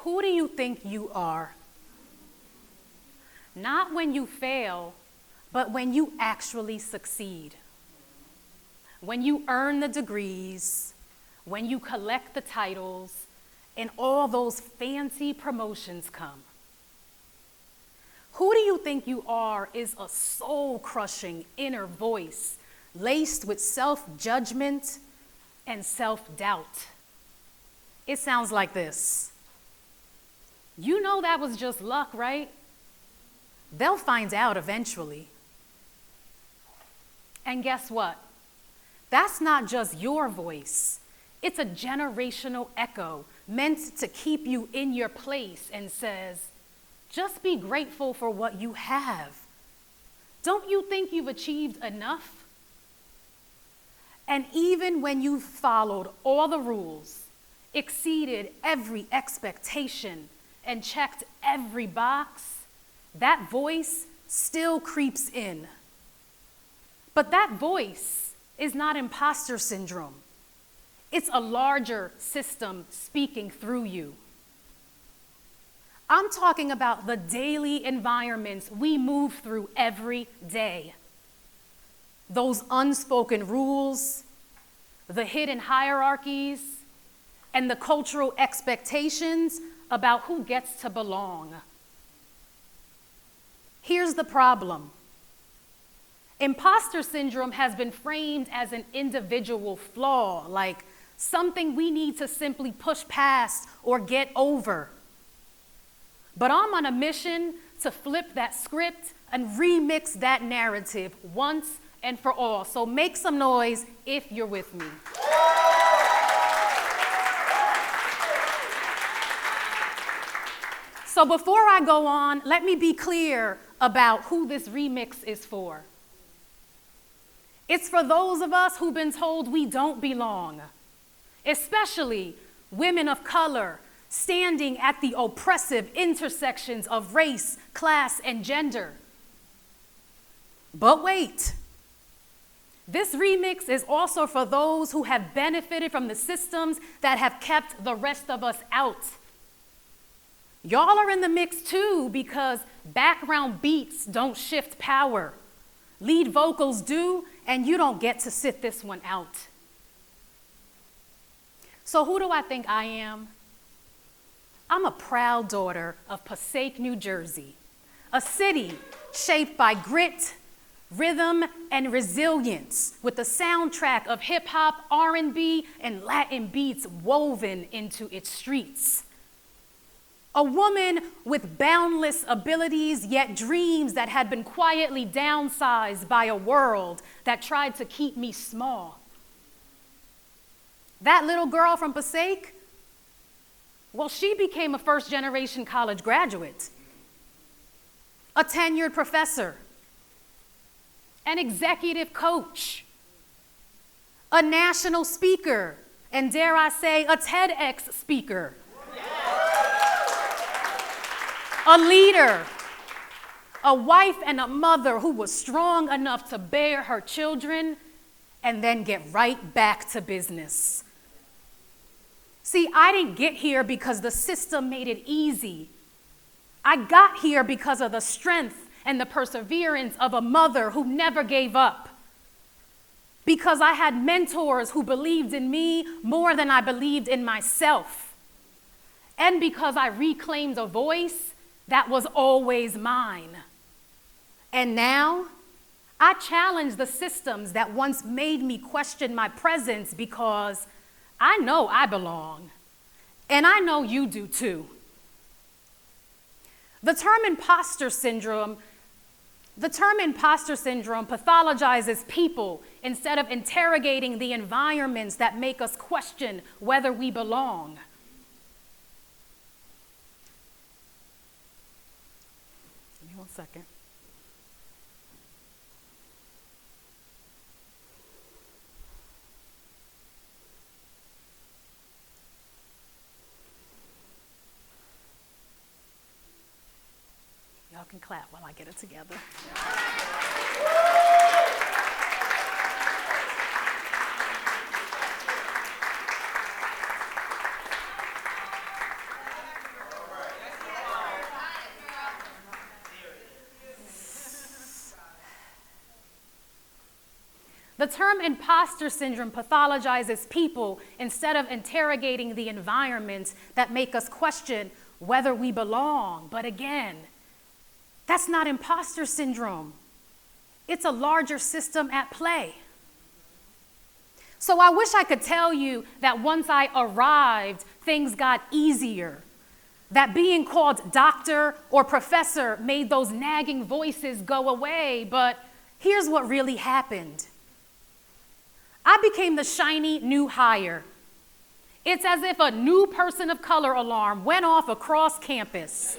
Who do you think you are? Not when you fail, but when you actually succeed. When you earn the degrees, when you collect the titles, and all those fancy promotions come. Who do you think you are is a soul-crushing inner voice laced with self-judgment and self-doubt. It sounds like this. You know that was just luck, right? They'll find out eventually. And guess what? That's not just your voice. It's a generational echo meant to keep you in your place and says, just be grateful for what you have. Don't you think you've achieved enough? And even when you've followed all the rules, exceeded every expectation, and checked every box, that voice still creeps in. But that voice is not imposter syndrome. It's a larger system speaking through you. I'm talking about the daily environments we move through every day. Those unspoken rules, the hidden hierarchies, and the cultural expectations about who gets to belong. Here's the problem. Imposter syndrome has been framed as an individual flaw, like something we need to simply push past or get over. But I'm on a mission to flip that script and remix that narrative once and for all. So make some noise if you're with me. So before I go on, let me be clear about who this remix is for. It's for those of us who've been told we don't belong, especially women of color standing at the oppressive intersections of race, class, and gender. But wait, this remix is also for those who have benefited from the systems that have kept the rest of us out. Y'all are in the mix too, because background beats don't shift power. Lead vocals do, and you don't get to sit this one out. So who do I think I am? I'm a proud daughter of Passaic, New Jersey, a city shaped by grit, rhythm, and resilience, with a soundtrack of hip-hop, R&B, and Latin beats woven into its streets. A woman with boundless abilities, yet dreams that had been quietly downsized by a world that tried to keep me small. That little girl from Passaic, well, she became a first-generation college graduate, a tenured professor, an executive coach, a national speaker, and dare I say, a TEDx speaker. A leader, a wife and a mother who was strong enough to bear her children and then get right back to business. See, I didn't get here because the system made it easy. I got here because of the strength and the perseverance of a mother who never gave up. Because I had mentors who believed in me more than I believed in myself. And because I reclaimed a voice that was always mine. And now, I challenge the systems that once made me question my presence, because I know I belong, and I know you do too. The term impostor syndrome pathologizes people instead of interrogating the environments that make us question whether we belong. Give me 1 second. Y'all can clap while I get it together. The term imposter syndrome pathologizes people instead of interrogating the environments that make us question whether we belong. But again, that's not imposter syndrome. It's a larger system at play. So I wish I could tell you that once I arrived, things got easier. That being called doctor or professor made those nagging voices go away. But here's what really happened. I became the shiny new hire. It's as if a new person of color alarm went off across campus.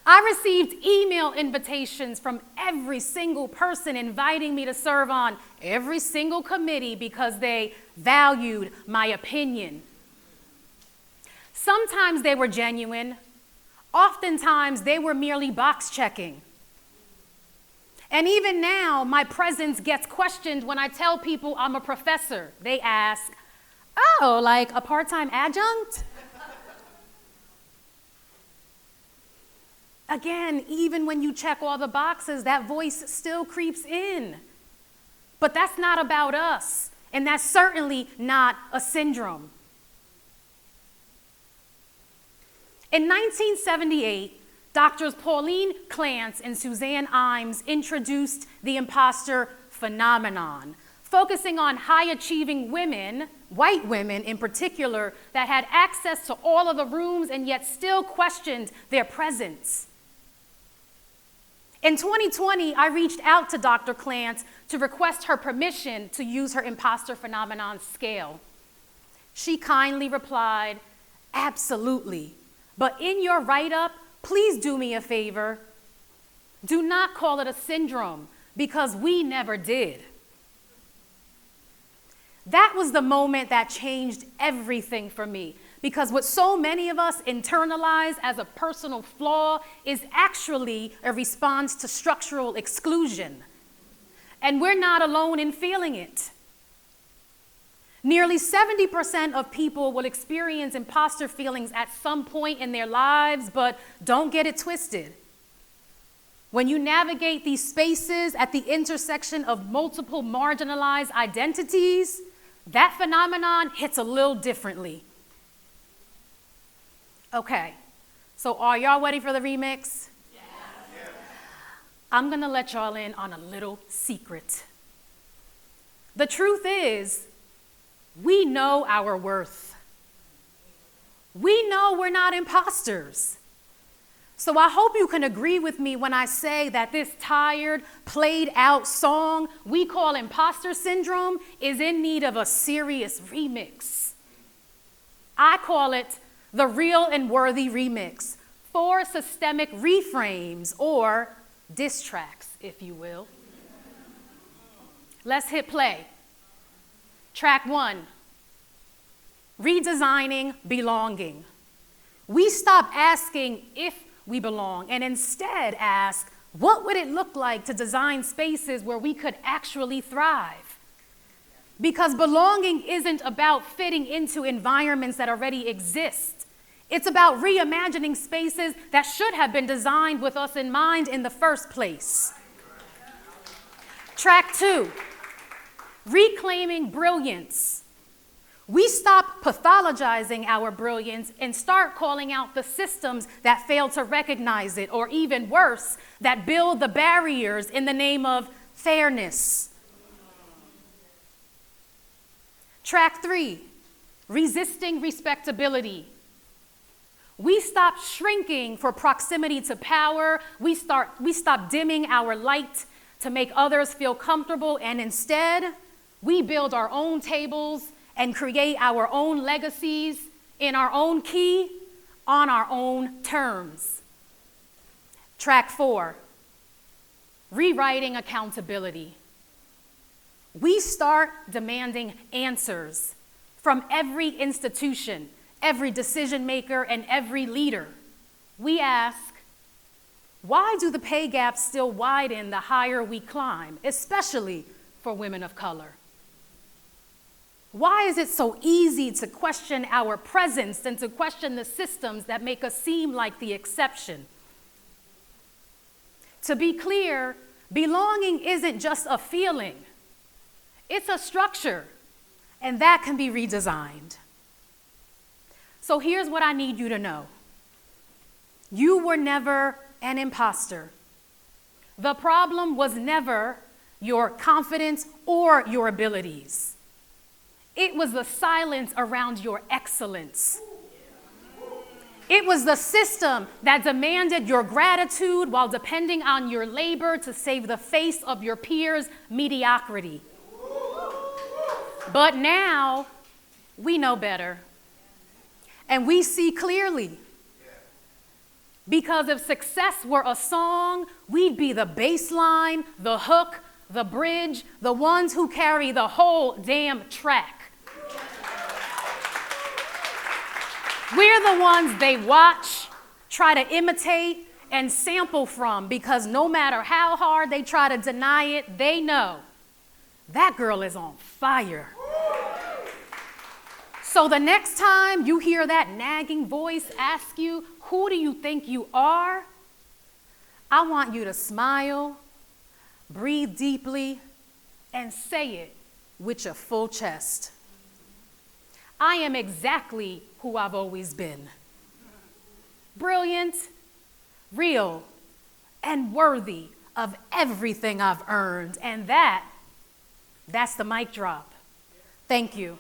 I received email invitations from every single person inviting me to serve on every single committee because they valued my opinion. Sometimes they were genuine. Oftentimes they were merely box checking. And even now, my presence gets questioned when I tell people I'm a professor. They ask, oh, like a part-time adjunct? Again, even when you check all the boxes, that voice still creeps in. But that's not about us, and that's certainly not a syndrome. In 1978, Doctors Pauline Clance and Suzanne Imes introduced the imposter phenomenon, focusing on high-achieving women, white women in particular, that had access to all of the rooms and yet still questioned their presence. In 2020, I reached out to Dr. Clance to request her permission to use her imposter phenomenon scale. She kindly replied, absolutely, but in your write-up, please do me a favor. Do not call it a syndrome, because we never did. That was the moment that changed everything for me, because what so many of us internalize as a personal flaw is actually a response to structural exclusion. And we're not alone in feeling it. Nearly 70% of people will experience imposter feelings at some point in their lives, but don't get it twisted. When you navigate these spaces at the intersection of multiple marginalized identities, that phenomenon hits a little differently. Okay, so are y'all ready for the remix? Yeah. I'm gonna let y'all in on a little secret. The truth is, we know our worth. We know we're not imposters. So I hope you can agree with me when I say that this tired, played out song we call imposter syndrome is in need of a serious remix. I call it the Real and Worthy Remix, 4 systemic reframes, or diss tracks, if you will. Let's hit play. Track 1, redesigning belonging. We stop asking if we belong and instead ask, what would it look like to design spaces where we could actually thrive? Because belonging isn't about fitting into environments that already exist. It's about reimagining spaces that should have been designed with us in mind in the first place. Track 2, reclaiming brilliance. We stop pathologizing our brilliance and start calling out the systems that fail to recognize it, or even worse, that build the barriers in the name of fairness. Track 3, resisting respectability. We stop shrinking for proximity to power. We stop dimming our light to make others feel comfortable, and instead, we build our own tables and create our own legacies in our own key, on our own terms. Track 4, rewriting accountability. We start demanding answers from every institution, every decision maker, and every leader. We ask, why do the pay gaps still widen the higher we climb, especially for women of color? Why is it so easy to question our presence and to question the systems that make us seem like the exception? To be clear, Belonging isn't just a feeling, it's a structure, and that can be redesigned. So here's what I need you to know. You were never an imposter. The problem was never your confidence or your abilities. It was the silence around your excellence. It was the system that demanded your gratitude while depending on your labor to save the face of your peers' mediocrity. But now, we know better. And we see clearly. Because if success were a song, we'd be the bass line, the hook, the bridge, the ones who carry the whole damn track. We're the ones they watch, try to imitate, and sample from because no matter how hard they try to deny it, they know that girl is on fire. So the next time you hear that nagging voice ask you, who do you think you are? I want you to smile, breathe deeply, and say it with your full chest. I am exactly who I've always been. Brilliant, real, and worthy of everything I've earned. And that's the mic drop. Thank you.